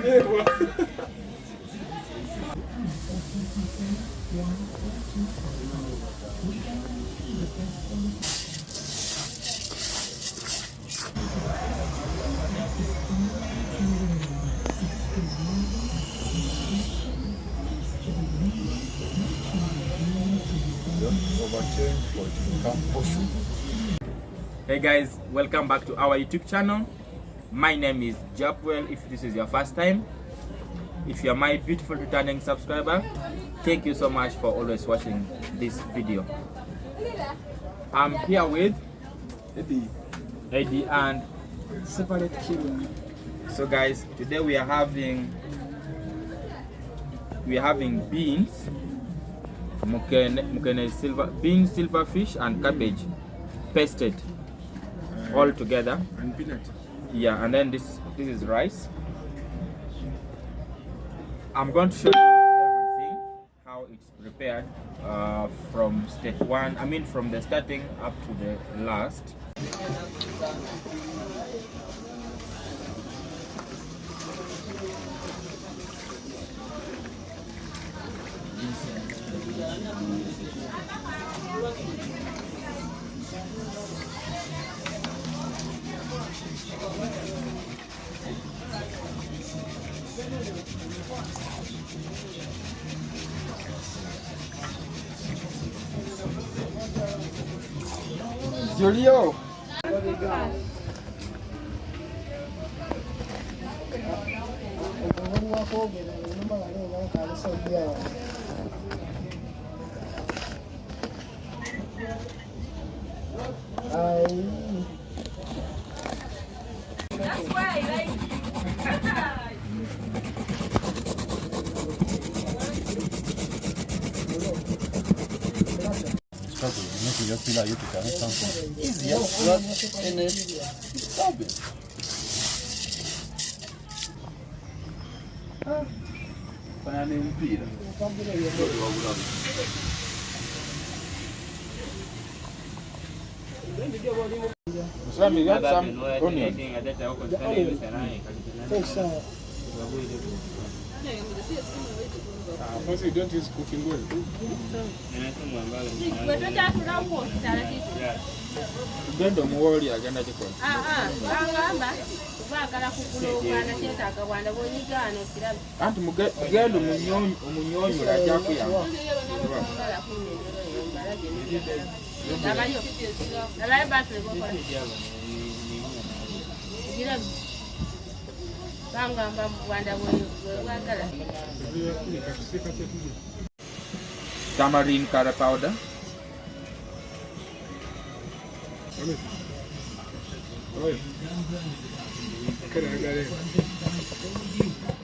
Hey guys, welcome back to our YouTube channel. My name is Japwell. If this is your first time, if you're my beautiful returning subscriber, thank you so much for always watching this video. I'm here with Eddie and separate children. So guys, today we are having beans, mukene silverfish and cabbage pasted all together, And peanut. yeah, and then this is rice. I'm going to show you everything, how it's prepared from step one, from the starting up to the last. Julio. That's why, right? We got some onions. Also, you don't use cooking oil. Uganda muwoli agenda kikola. Anti mugenda omunyonyola ajakuyamba. Tamarind curry powder.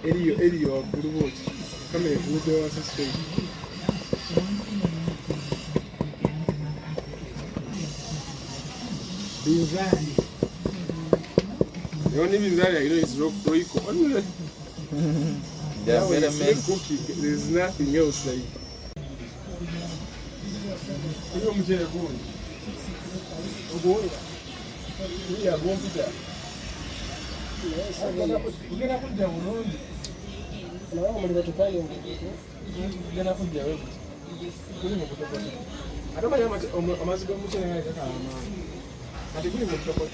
Eriyo buluboti kama evude wasi straight. Binzari. The only binzari I know is Royco. Cooking. There's nothing else like. Hiyo mchele guni. Ogoni. Ya gombi da. Ugena kujja bulungi. Nawe muri batokali ugena kujja wewe. Kuli mu kutokota. Atoma yama amazi g'omuchele nga kaka amaani. Ati kuli mu kutokota.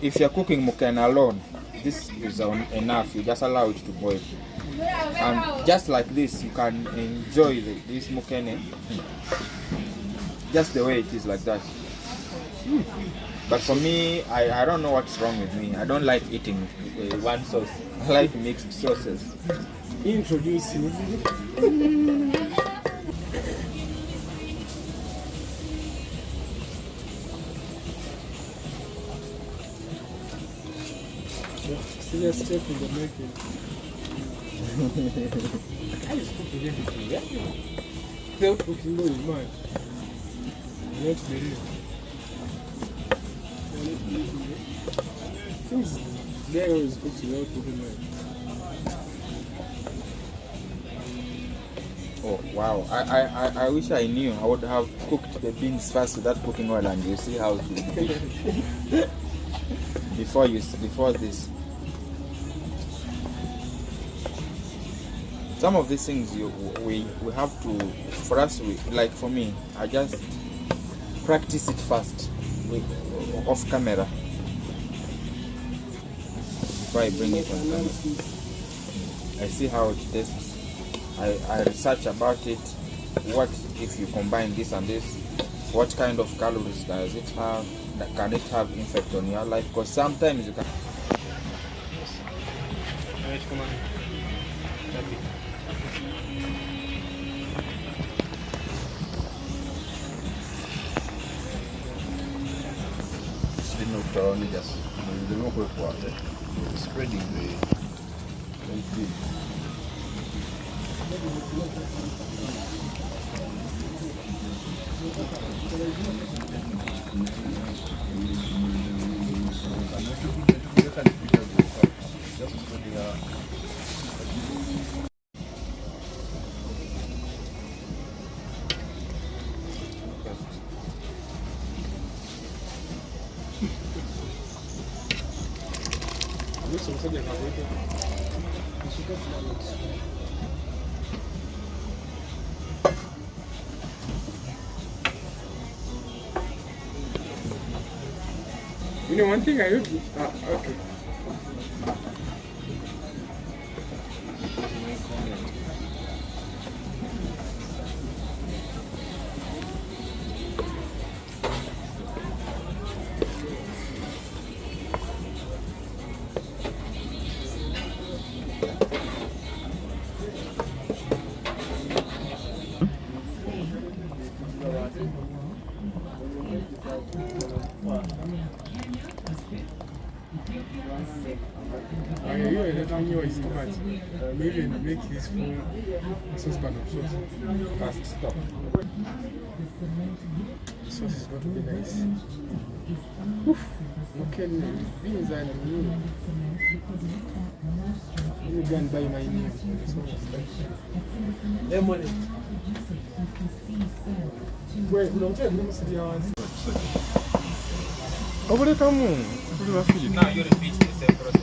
If you're cooking mukene alone, this is enough. You just allow it to boil, and just like this, you can enjoy this mukene just the way it is, like that. But for me, I don't know what's wrong with me. I don't like eating one sauce. I like mixed sauces. Introduce you. Serious step in the making. I just cooking everything, yeah? Without cooking oil, man. You want to believe. Things They always cook without cooking oil. Oh wow! I wish I knew. I would have cooked the beans first without cooking oil, and you see how it will be before this. Some of these things we have to, for us, like for me, I just practice it first off camera before I bring it on camera. I see how it tastes. I research about it. What if you combine this and this? What kind of calories does it have? Can it have effect on your life? Because sometimes you can. Just the local water, spreading the just spreading out. You know, one thing I used to... okay. Is too much. Maybe make this full saucepan of sauce. Fast stop. The sauce is going to be nice. Oof. Okay, beans and meat. You go and buy my name. Lemon. Wait, we don't tell them to the hours. Over the come on. Now you repeat the same process.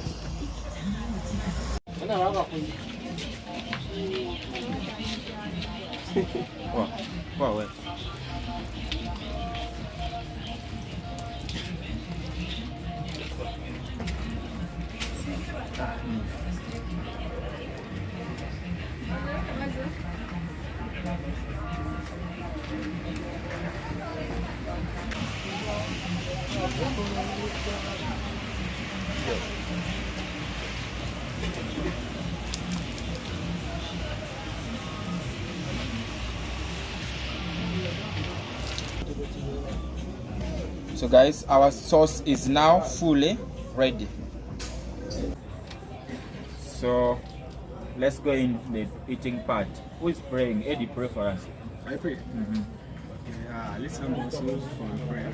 Wow, wait. So guys, our sauce is now fully ready. So let's go in the eating part. Who is praying? Eddie, pray for us. I pray. Let's humble ourselves for a prayer.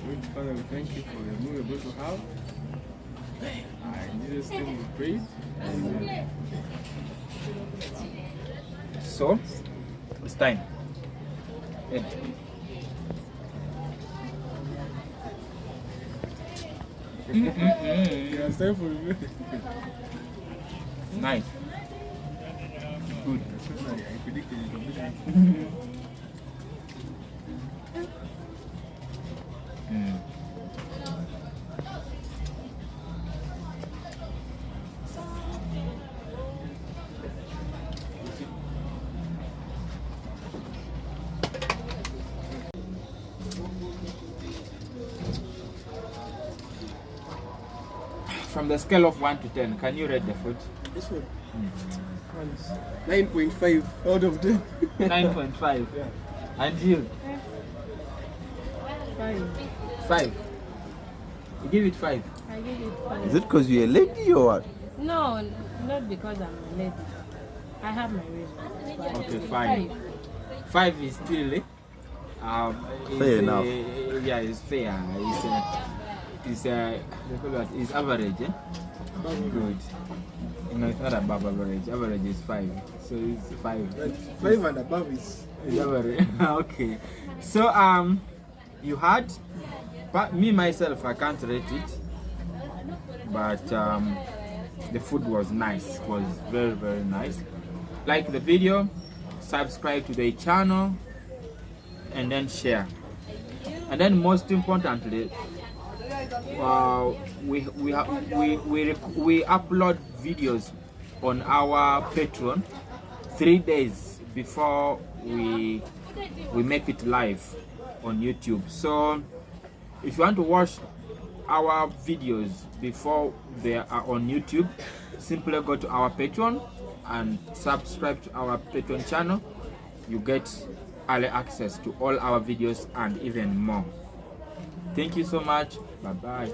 Good Father, we thank you for the meal we're going to have. In Jesus' name we pray. Amen. So it's time. Ed. Yeah, it's time for you. Nice. Good. I predicted it will be nice. From the scale of 1 to 10, can you rate the food? This one? 9.5 out of 10. 9.5. Yeah. And you? 5. 5. You give it 5. I give it 5. Is it because you're a lady or what? No, not because I'm a lady. I have my reasons. Okay, fine. 5 is still fair enough. Yeah, it's fair. It's it's average, eh? Good. No, it's not above average. Average is 5, so it's 5. 5 and above is Average. Okay. So you had, but me myself, I can't rate it, but the food was nice. It was very, very nice. Like the video, subscribe to the channel, and then share. And then most importantly, we upload videos on our Patreon 3 days before we make it live on YouTube. So if you want to watch our videos before they are on YouTube, simply go to our Patreon and subscribe to our Patreon channel. You get early access to all our videos and even more. Thank you so much. Bye bye.